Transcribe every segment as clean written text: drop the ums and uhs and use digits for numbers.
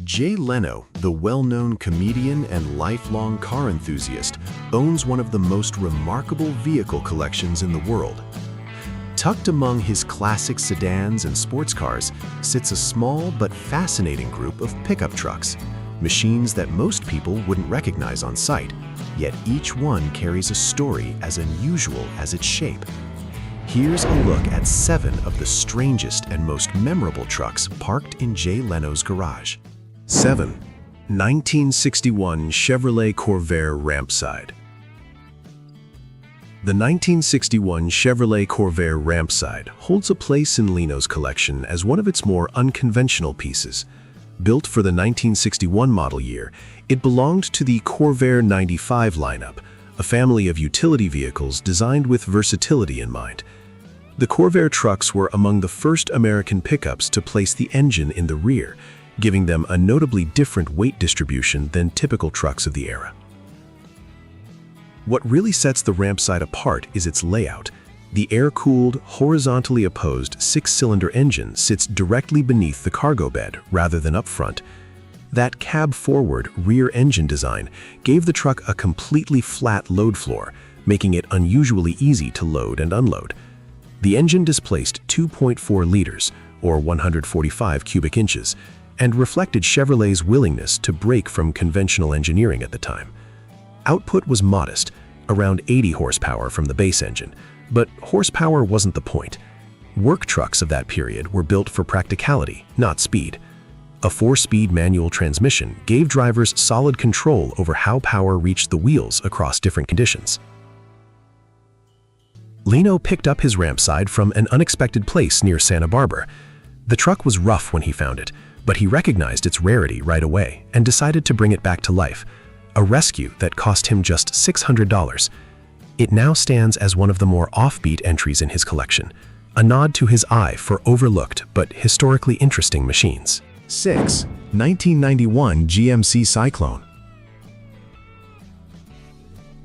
Jay Leno, the well-known comedian and lifelong car enthusiast, owns one of the most remarkable vehicle collections in the world. Tucked among his classic sedans and sports cars sits a small but fascinating group of pickup trucks, machines that most people wouldn't recognize on sight, yet each one carries a story as unusual as its shape. Here's a look at 7 of the strangest and most memorable trucks parked in Jay Leno's garage. 7. 1961 Chevrolet Corvair Rampside. The 1961 Chevrolet Corvair Rampside holds a place in Leno's collection as one of its more unconventional pieces. Built for the 1961 model year, it belonged to the Corvair 95 lineup, a family of utility vehicles designed with versatility in mind. The Corvair trucks were among the first American pickups to place the engine in the rear, giving them a notably different weight distribution than typical trucks of the era. What really sets the Rampside apart is its layout. The air-cooled, horizontally opposed 6-cylinder engine sits directly beneath the cargo bed rather than up front. That cab-forward rear engine design gave the truck a completely flat load floor, making it unusually easy to load and unload. The engine displaced 2.4 liters, or 145 cubic inches, and reflected Chevrolet's willingness to break from conventional engineering at the time. Output was modest, around 80 horsepower from the base engine, but horsepower wasn't the point. Work trucks of that period were built for practicality, not speed. A 4-speed manual transmission gave drivers solid control over how power reached the wheels across different conditions. Leno picked up his Rampside from an unexpected place near Santa Barbara. The truck was rough when he found it, but he recognized its rarity right away and decided to bring it back to life, a rescue that cost him just $600. It now stands as one of the more offbeat entries in his collection, a nod to his eye for overlooked but historically interesting machines. 6. 1991 GMC Cyclone.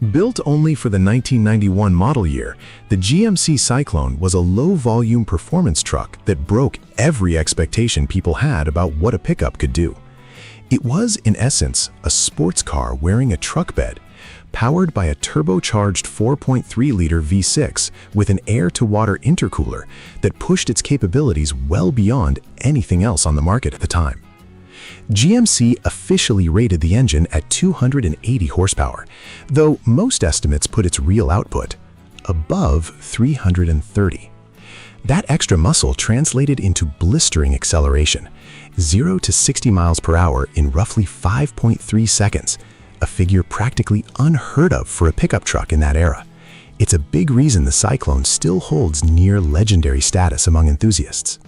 Built only for the 1991 model year, the GMC Cyclone was a low-volume performance truck that broke every expectation people had about what a pickup could do. It was, in essence, a sports car wearing a truck bed, powered by a turbocharged 4.3-liter V6 with an air-to-water intercooler that pushed its capabilities well beyond anything else on the market at the time. GMC officially rated the engine at 280 horsepower, though most estimates put its real output above 330. That extra muscle translated into blistering acceleration, 0 to 60 miles per hour in roughly 5.3 seconds, a figure practically unheard of for a pickup truck in that era. It's a big reason the Cyclone still holds near legendary status among enthusiasts.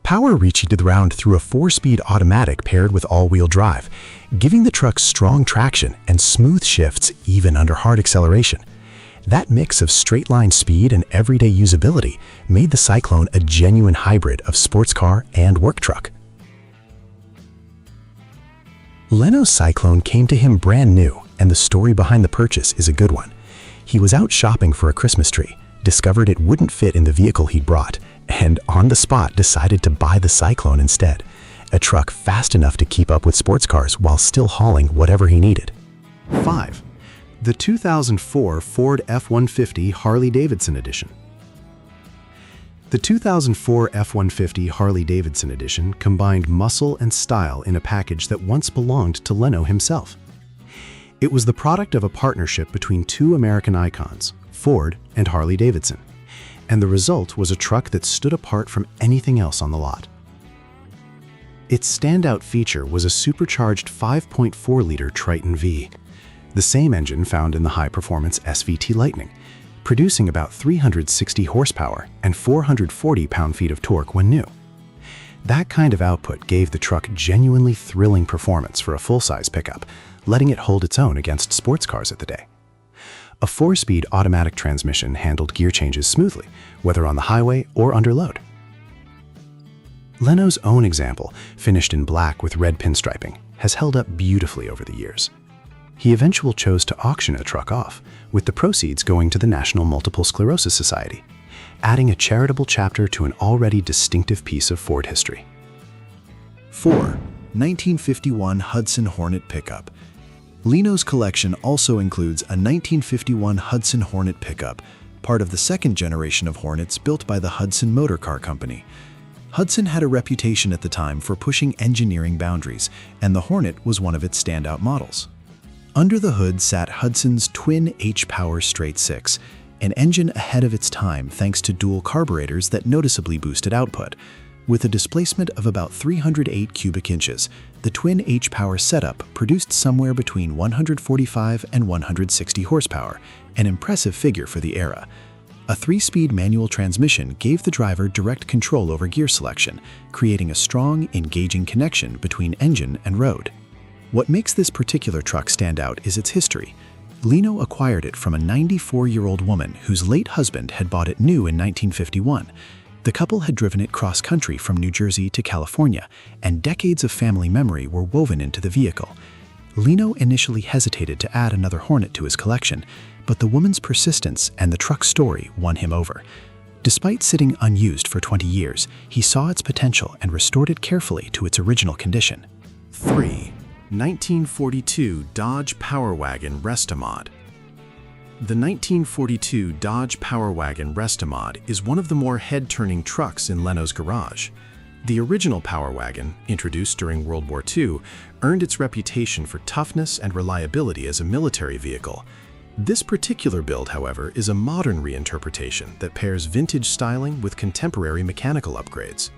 Power reached the ground through a 4-speed automatic paired with all-wheel drive, giving the truck strong traction and smooth shifts even under hard acceleration. That mix of straight-line speed and everyday usability made the Cyclone a genuine hybrid of sports car and work truck. Leno's Cyclone came to him brand new, and the story behind the purchase is a good one. He was out shopping for a Christmas tree, discovered it wouldn't fit in the vehicle he'd brought, and on the spot decided to buy the Cyclone instead, a truck fast enough to keep up with sports cars while still hauling whatever he needed. 5. The 2004 Ford F-150 Harley-Davidson Edition. The 2004 F-150 Harley-Davidson Edition combined muscle and style in a package that once belonged to Leno himself. It was the product of a partnership between 2 American icons, Ford and Harley-Davidson, and the result was a truck that stood apart from anything else on the lot. Its standout feature was a supercharged 5.4-liter Triton V, the same engine found in the high-performance SVT Lightning, producing about 360 horsepower and 440 pound-feet of torque when new. That kind of output gave the truck genuinely thrilling performance for a full-size pickup, letting it hold its own against sports cars of the day. A 4-speed automatic transmission handled gear changes smoothly, whether on the highway or under load. Leno's own example, finished in black with red pinstriping, has held up beautifully over the years. He eventually chose to auction a truck off, with the proceeds going to the National Multiple Sclerosis Society, adding a charitable chapter to an already distinctive piece of Ford history. 4. 1951 Hudson Hornet pickup. Leno's collection also includes a 1951 Hudson Hornet pickup, part of the second generation of Hornets built by the Hudson Motor Car Company. Hudson had a reputation at the time for pushing engineering boundaries, and the Hornet was one of its standout models. Under the hood sat Hudson's twin H-Power Straight 6, an engine ahead of its time thanks to dual carburetors that noticeably boosted output. With a displacement of about 308 cubic inches, the twin H-Power setup produced somewhere between 145 and 160 horsepower, an impressive figure for the era. A 3-speed manual transmission gave the driver direct control over gear selection, creating a strong, engaging connection between engine and road. What makes this particular truck stand out is its history. Leno acquired it from a 94-year-old woman whose late husband had bought it new in 1951. The couple had driven it cross-country from New Jersey to California, and decades of family memory were woven into the vehicle. Leno initially hesitated to add another Hornet to his collection, but the woman's persistence and the truck's story won him over. Despite sitting unused for 20 years, he saw its potential and restored it carefully to its original condition. 3. 1942 Dodge Power Wagon Restomod. The 1942 Dodge Power Wagon Restomod is one of the more head-turning trucks in Leno's garage. The original Power Wagon, introduced during World War II, earned its reputation for toughness and reliability as a military vehicle. This particular build, however, is a modern reinterpretation that pairs vintage styling with contemporary mechanical upgrades.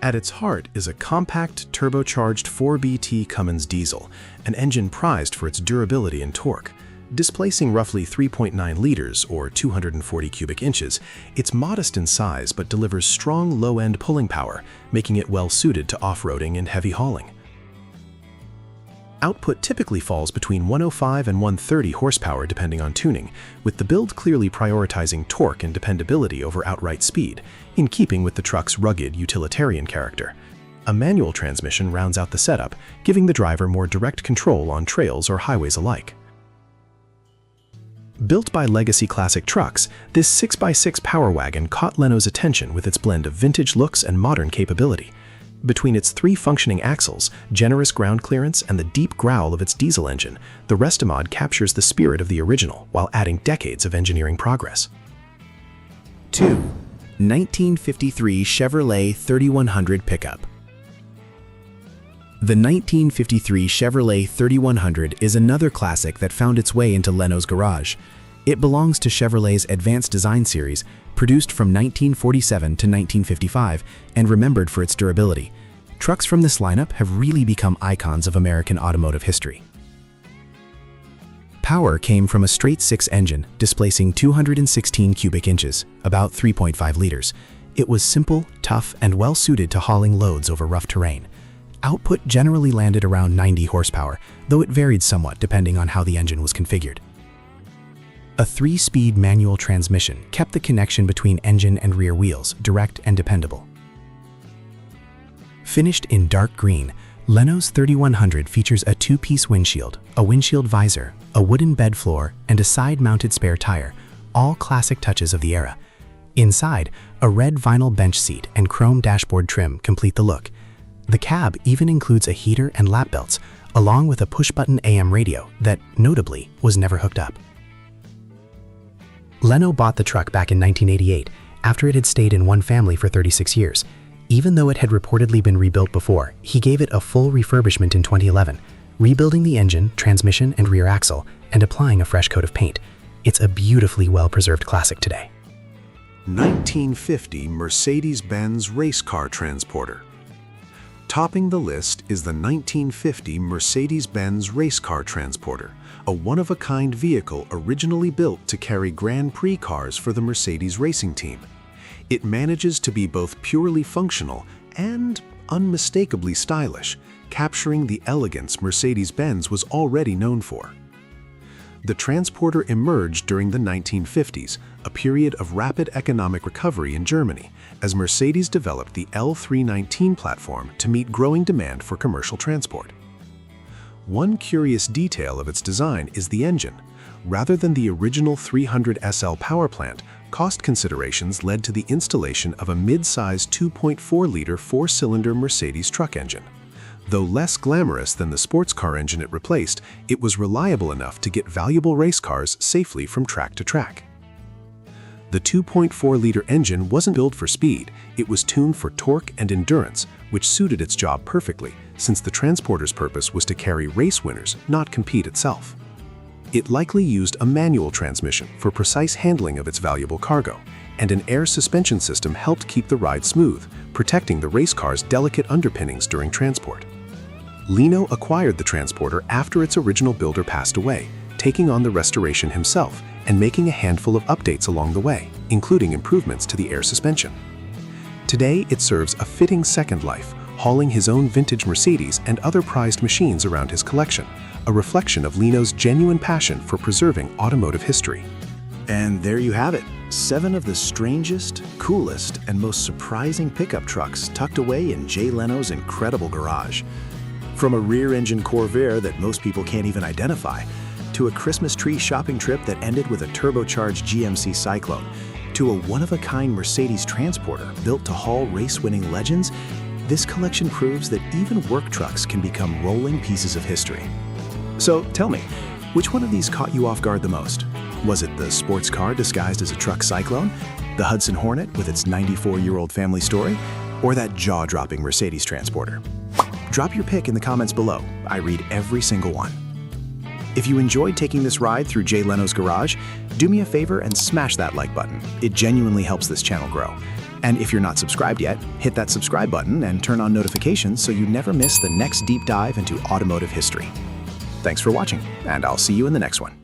At its heart is a compact, turbocharged 4BT Cummins diesel, an engine prized for its durability and torque. Displacing roughly 3.9 liters or 240 cubic inches, it's modest in size but delivers strong low-end pulling power, making it well-suited to off-roading and heavy hauling. Output typically falls between 105 and 130 horsepower depending on tuning, with the build clearly prioritizing torque and dependability over outright speed, in keeping with the truck's rugged utilitarian character. A manual transmission rounds out the setup, giving the driver more direct control on trails or highways alike. Built by Legacy Classic Trucks, this 6x6 Power Wagon caught Leno's attention with its blend of vintage looks and modern capability. Between its 3 functioning axles, generous ground clearance, and the deep growl of its diesel engine, the Restomod captures the spirit of the original while adding decades of engineering progress. 2. 1953 Chevrolet 3100 pickup. The 1953 Chevrolet 3100 is another classic that found its way into Leno's garage. It belongs to Chevrolet's Advanced Design series, produced from 1947 to 1955 and remembered for its durability. Trucks from this lineup have really become icons of American automotive history. Power came from a straight 6 engine, displacing 216 cubic inches, about 3.5 liters. It was simple, tough, and well-suited to hauling loads over rough terrain. Output generally landed around 90 horsepower, though it varied somewhat depending on how the engine was configured. A 3-speed manual transmission kept the connection between engine and rear wheels direct and dependable. Finished in dark green, Leno's 3100 features a 2-piece windshield, a windshield visor, a wooden bed floor, and a side-mounted spare tire, all classic touches of the era. Inside, a red vinyl bench seat and chrome dashboard trim complete the look. The cab even includes a heater and lap belts, along with a push-button AM radio that, notably, was never hooked up. Leno bought the truck back in 1988, after it had stayed in one family for 36 years. Even though it had reportedly been rebuilt before, he gave it a full refurbishment in 2011, rebuilding the engine, transmission, and rear axle, and applying a fresh coat of paint. It's a beautifully well-preserved classic today. 1950 Mercedes-Benz Race Car Transporter. Topping the list is the 1950 Mercedes-Benz Race Car Transporter, a one-of-a-kind vehicle originally built to carry Grand Prix cars for the Mercedes racing team. It manages to be both purely functional and unmistakably stylish, capturing the elegance Mercedes-Benz was already known for. The Transporter emerged during the 1950s, a period of rapid economic recovery in Germany, as Mercedes developed the L319 platform to meet growing demand for commercial transport. One curious detail of its design is the engine. Rather than the original 300 SL power plant, cost considerations led to the installation of a mid-size 2.4-liter four-cylinder Mercedes truck engine. Though less glamorous than the sports car engine it replaced, it was reliable enough to get valuable race cars safely from track to track. The 2.4-liter engine wasn't built for speed, it was tuned for torque and endurance, which suited its job perfectly, since the transporter's purpose was to carry race winners, not compete itself. It likely used a manual transmission for precise handling of its valuable cargo, and an air suspension system helped keep the ride smooth, protecting the race car's delicate underpinnings during transport. Leno acquired the transporter after its original builder passed away, taking on the restoration himself and making a handful of updates along the way, including improvements to the air suspension. Today, it serves a fitting second life, hauling his own vintage Mercedes and other prized machines around his collection, a reflection of Leno's genuine passion for preserving automotive history. And there you have it, 7 of the strangest, coolest, and most surprising pickup trucks tucked away in Jay Leno's incredible garage. From a rear-engine Corvair that most people can't even identify, to a Christmas tree shopping trip that ended with a turbocharged GMC Cyclone, to a one-of-a-kind Mercedes transporter built to haul race-winning legends, this collection proves that even work trucks can become rolling pieces of history. So tell me, which one of these caught you off guard the most? Was it the sports car disguised as a truck Cyclone, the Hudson Hornet with its 94-year-old family story, or that jaw-dropping Mercedes transporter? Drop your pick in the comments below. I read every single one. If you enjoyed taking this ride through Jay Leno's garage, do me a favor and smash that like button. It genuinely helps this channel grow. And if you're not subscribed yet, hit that subscribe button and turn on notifications so you never miss the next deep dive into automotive history. Thanks for watching, and I'll see you in the next one.